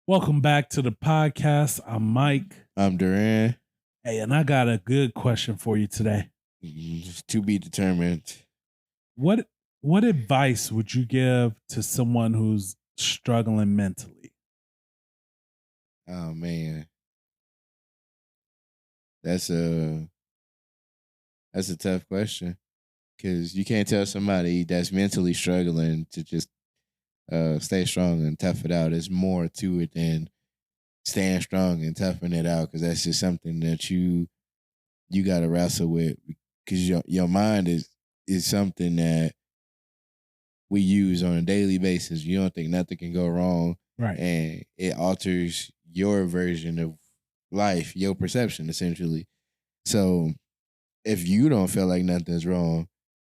Welcome back to the podcast. I'm Mike. I'm Duran. Hey, and I got a good question for you today. To be determined. What what advice would you give to someone who's struggling mentally? Oh man, that's a that's a tough question because you can't tell somebody that's mentally struggling to just stay strong and tough it out. There's more to it than staying strong and toughing it out because that's just something that you got to wrestle with because your mind is something that we use on a daily basis. You don't think nothing can go wrong, Right. and it alters your version of life, your perception, essentially. So if you don't feel like nothing's wrong,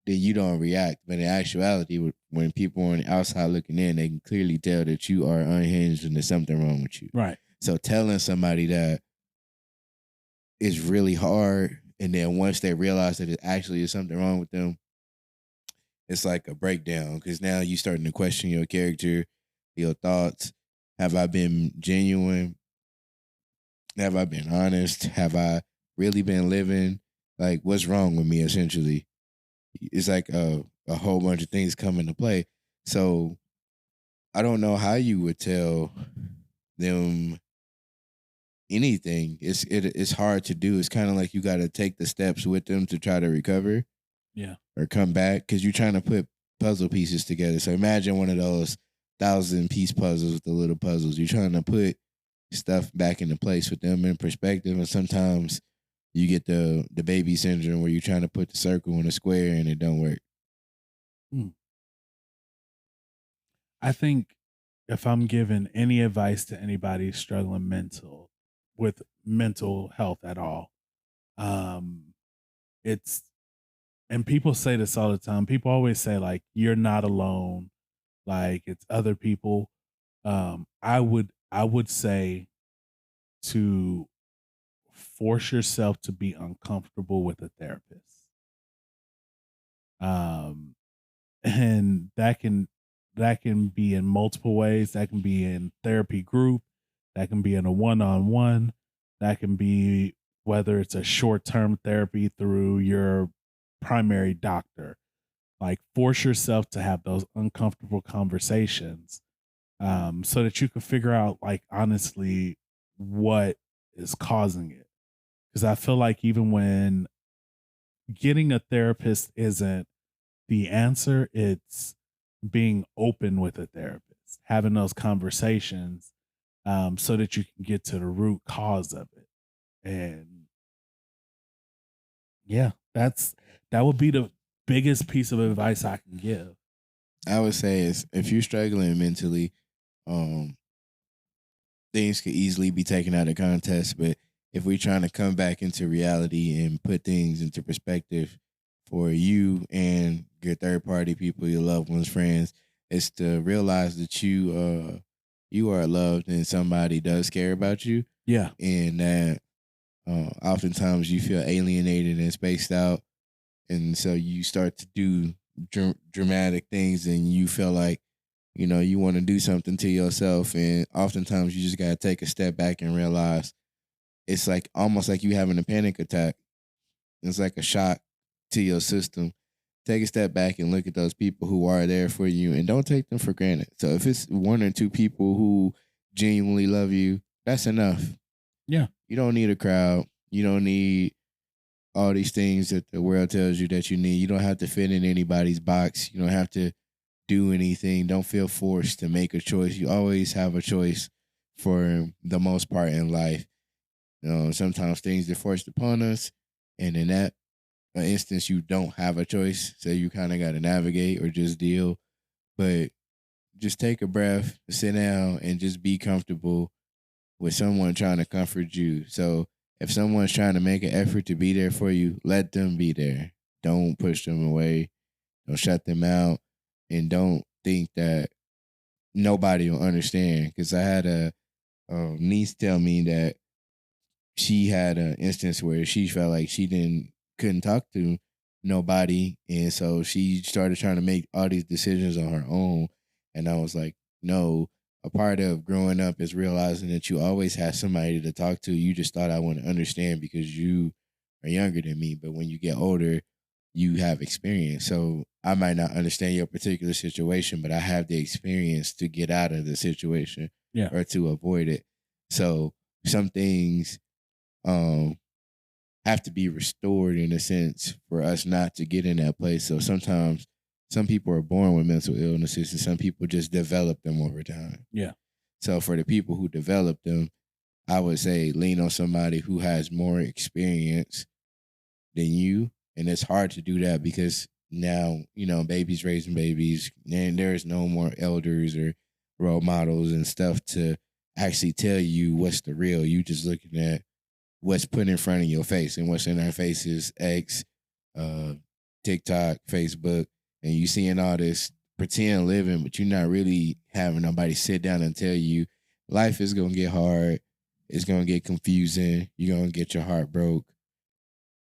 then you don't react. But in actuality, when people on the outside looking in, they can clearly tell that you are unhinged and there's something wrong with you. Right. So telling somebody that is really hard, and then once they realize that it actually is something wrong with them, it's like a breakdown because now you starting to question your character, your thoughts. Have I been genuine? Have I been honest? Have I really been living? Like, what's wrong with me? Essentially, it's like a whole bunch of things come into play. So I don't know how you would tell them anything. It's hard to do. It's kind of like you got to take the steps with them to try to recover. Yeah. Or come back because you're trying to put puzzle pieces together. So imagine one of those 1,000-piece puzzles with the little puzzles. You're trying to put stuff back into place with them in perspective, and sometimes you get the baby syndrome where you're trying to put the circle in a square and it don't work. Hmm. I think if I'm giving any advice to anybody struggling with mental health at all, um, it's and people say this all the time. People always say like you're not alone, like it's other people. I would say to force yourself to be uncomfortable with a therapist. Um and that can be in multiple ways. That can be in therapy group, that can be in a one-on-one, that can be whether it's a short-term therapy through your primary doctor. Like force yourself to have those uncomfortable conversations so that you can figure out like honestly what is causing it. Because I feel like even when getting a therapist isn't the answer, it's being open with a therapist, having those conversations so that you can get to the root cause of it. And yeah, that would be the biggest piece of advice I can give. I would say is if you're struggling mentally, um, things could easily be taken out of context. But if we're trying to come back into reality and put things into perspective for you and your third party people, your loved ones, friends, it's to realize that you are loved and somebody does care about you, Yeah. and that oftentimes you feel alienated and spaced out, and so you start to do dramatic things, and you feel like you want to do something to yourself, and oftentimes you just got to take a step back and realize it's like almost like you having a panic attack. It's like a shock to your system. Take a step back and look at those people who are there for you and don't take them for granted. So if it's one or two people who genuinely love you, that's enough. Yeah. You don't need a crowd. You don't need all these things that the world tells you that you need. You don't have to fit in anybody's box. You don't have to do anything. Don't feel forced to make a choice. You always have a choice for the most part in life. Sometimes things are forced upon us, and in that instance, you don't have a choice. So you kind of got to navigate or just deal. But just take a breath, sit down, and just be comfortable with someone trying to comfort you. So if someone's trying to make an effort to be there for you, let them be there. Don't push them away. Don't shut them out, and don't think that nobody will understand. Because I had a niece tell me that she had an instance where she felt like she couldn't talk to nobody, and so she started trying to make all these decisions on her own. And I was like, no, a part of growing up is realizing that you always have somebody to talk to. You just thought I wouldn't understand because you are younger than me. But when you get older, you have experience. So I might not understand your particular situation, but I have the experience to get out of the situation Yeah. or to avoid it. So some things um have to be restored in a sense for us not to get in that place. So sometimes some people are born with mental illnesses and some people just develop them over time. Yeah. So for the people who develop them, I would say lean on somebody who has more experience than you. And it's hard to do that because now, babies raising babies, and there's no more elders or role models and stuff to actually tell you what's the real. You just looking at what's put in front of your face, and what's in our face is X, uh, TikTok, Facebook, and you seeing all this pretend living, but you're not really having nobody sit down and tell you life is gonna get hard, it's gonna get confusing, you're gonna get your heart broke.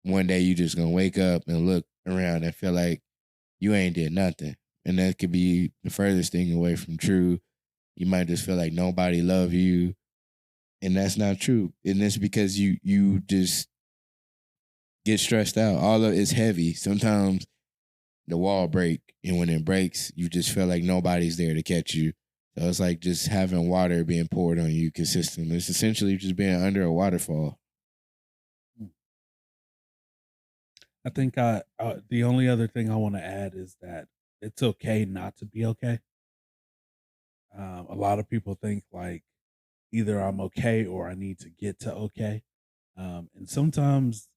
One day you just gonna wake up and look around and feel like you ain't did nothing. And that could be the furthest thing away from true. You might just feel like nobody love you, and that's not true. And it's because you just get stressed out. All of it's heavy. Sometimes the wall break, and when it breaks, you just feel like nobody's there to catch you. So it's like just having water being poured on you consistently. It's essentially just being under a waterfall. I think the only other thing I want to add is that it's okay not to be okay. A lot of people think like either I'm okay or I need to get to okay. And sometimes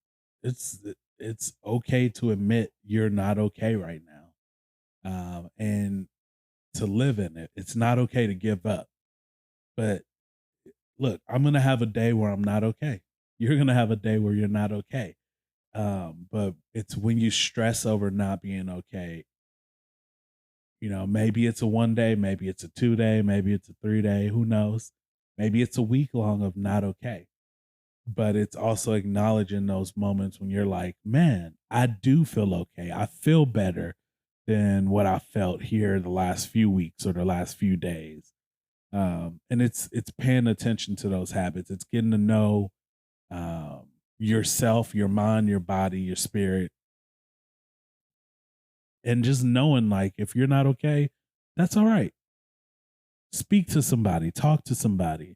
it's it's okay to admit you're not okay right now. And to live in it. It's not okay to give up. But look, I'm gonna have a day where I'm not okay. You're gonna have a day where you're not okay. But it's when you stress over not being okay, maybe it's a 1 day, maybe it's a 2 day, maybe it's a 3 day, who knows? Maybe it's a week long of not okay. But it's also acknowledging those moments when you're like, man, I do feel okay. I feel better than what I felt here the last few weeks or the last few days. And it's paying attention to those habits. It's getting to know yourself, your mind, your body, your spirit, and just knowing like if you're not okay, that's all right. Speak to somebody, talk to somebody,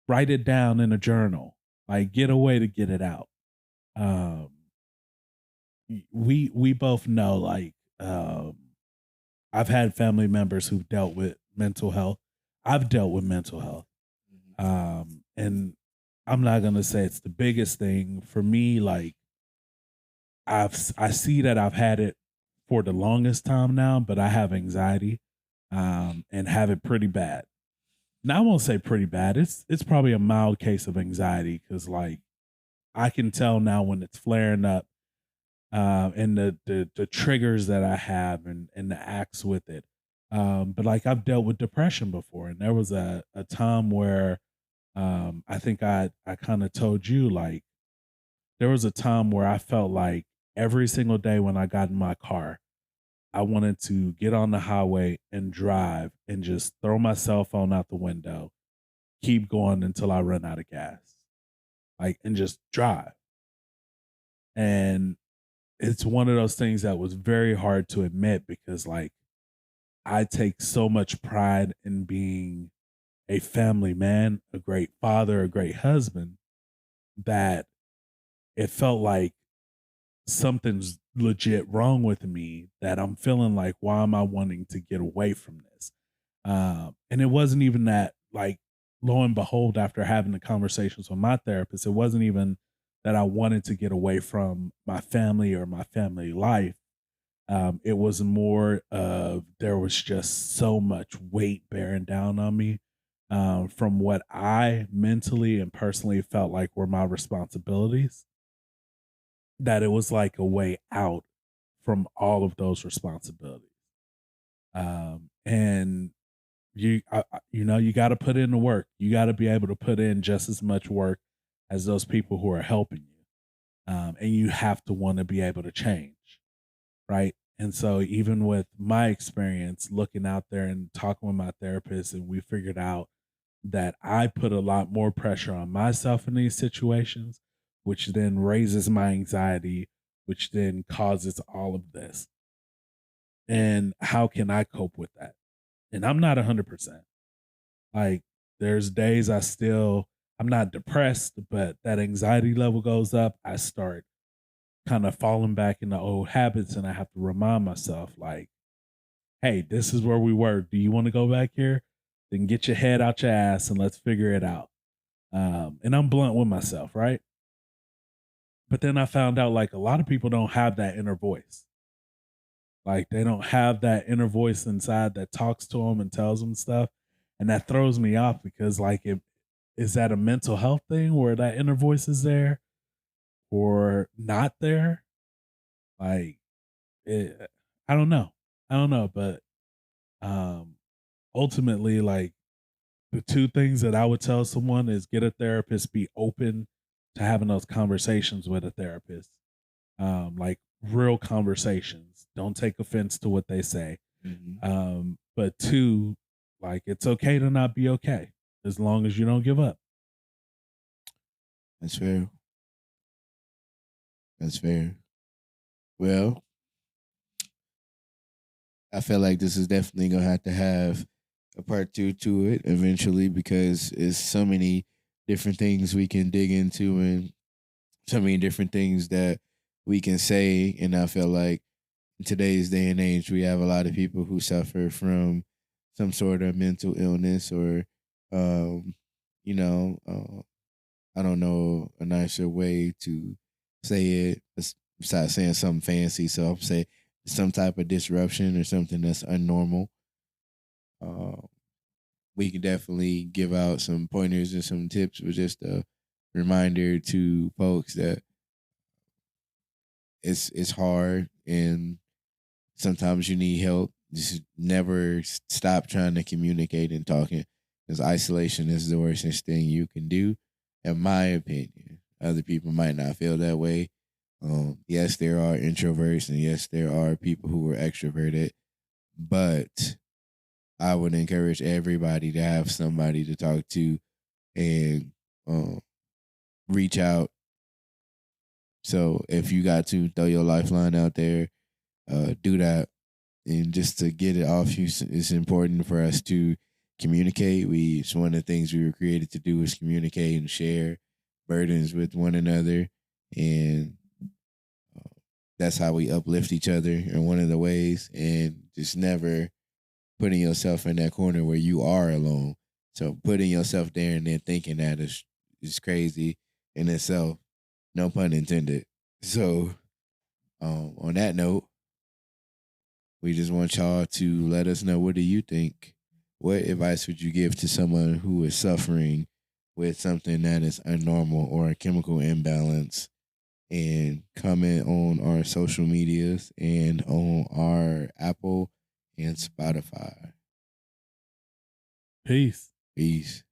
write it down in a journal, like get a way to get it out. Um, we both know like I've had family members who've dealt with mental health. I've dealt with mental health. And I'm not gonna say it's the biggest thing for me. Like I see that I've had it for the longest time now, but I have anxiety, and have it pretty bad. Now I won't say pretty bad. It's probably a mild case of anxiety because like I can tell now when it's flaring up, and the triggers that I have and the acts with it. But like I've dealt with depression before, and there was a time where I think I kind of told you like there was a time where I felt like every single day when I got in my car, I wanted to get on the highway and drive and just throw my cell phone out the window, keep going until I run out of gas, like, and just drive. And it's one of those things that was very hard to admit because, like, I take so much pride in being a family man, a great father, a great husband, that it felt like something's legit wrong with me that I'm feeling like, why am I wanting to get away from this? And it wasn't even that, like, lo and behold, after having the conversations with my therapist, it wasn't even that I wanted to get away from my family or my family life. It was more of there was just so much weight bearing down on me, from what I mentally and personally felt like were my responsibilities, that it was like a way out from all of those responsibilities. And you got to put in the work. You got to be able to put in just as much work as those people who are helping you. And you have to want to be able to change, right? And so even with my experience looking out there and talking with my therapist, and we figured out that I put a lot more pressure on myself in these situations, which then raises my anxiety, which then causes all of this. And how can I cope with that? And I'm not 100%. Like, there's days I'm not depressed, but that anxiety level goes up. I start kind of falling back into old habits, and I have to remind myself, like, hey, this is where we were. Do you want to go back here? Then get your head out your ass and let's figure it out. And I'm blunt with myself, right? But then I found out like a lot of people don't have that inner voice. Like they don't have that inner voice inside that talks to them and tells them stuff. And that throws me off because is that a mental health thing where that inner voice is there or not there? Like it, I don't know. I don't know, but um ultimately like the two things that I would tell someone is get a therapist, be open to having those conversations with a therapist. Like real conversations. Don't take offense to what they say. Mhm. But two, like it's okay to not be okay as long as you don't give up. That's fair. That's fair. Well, I feel like this is definitely gonna have to have a part two to it eventually because it's so many different things we can dig into and so many different things that we can say. And I feel like in today's day and age, we have a lot of people who suffer from some sort of mental illness or, um, you know, I don't know a nicer way to say it besides saying something fancy. So I'll say some type of disruption or something that's unnormal. Uh, we can definitely give out some pointers and some tips, but just a reminder to folks that it's hard and sometimes you need help. Just never stop trying to communicate and talking because isolation is the worst thing you can do, in my opinion. Other people might not feel that way. Yes, there are introverts and yes, there are people who are extroverted, but I would encourage everybody to have somebody to talk to and um, reach out. So if you got to throw your lifeline out there, do that. And just to get it off you, it's important for us to communicate. It's one of the things we were created to do is communicate and share burdens with one another, and that's how we uplift each other in one of the ways. And just never putting yourself in that corner where you are alone. So putting yourself there and then thinking that is crazy in itself. No pun intended. So on that note, we just want y'all to let us know, what do you think? What advice would you give to someone who is suffering with something that is unnormal or a chemical imbalance? And comment on our social medias and on our Apple and Spotify. Peace. Peace.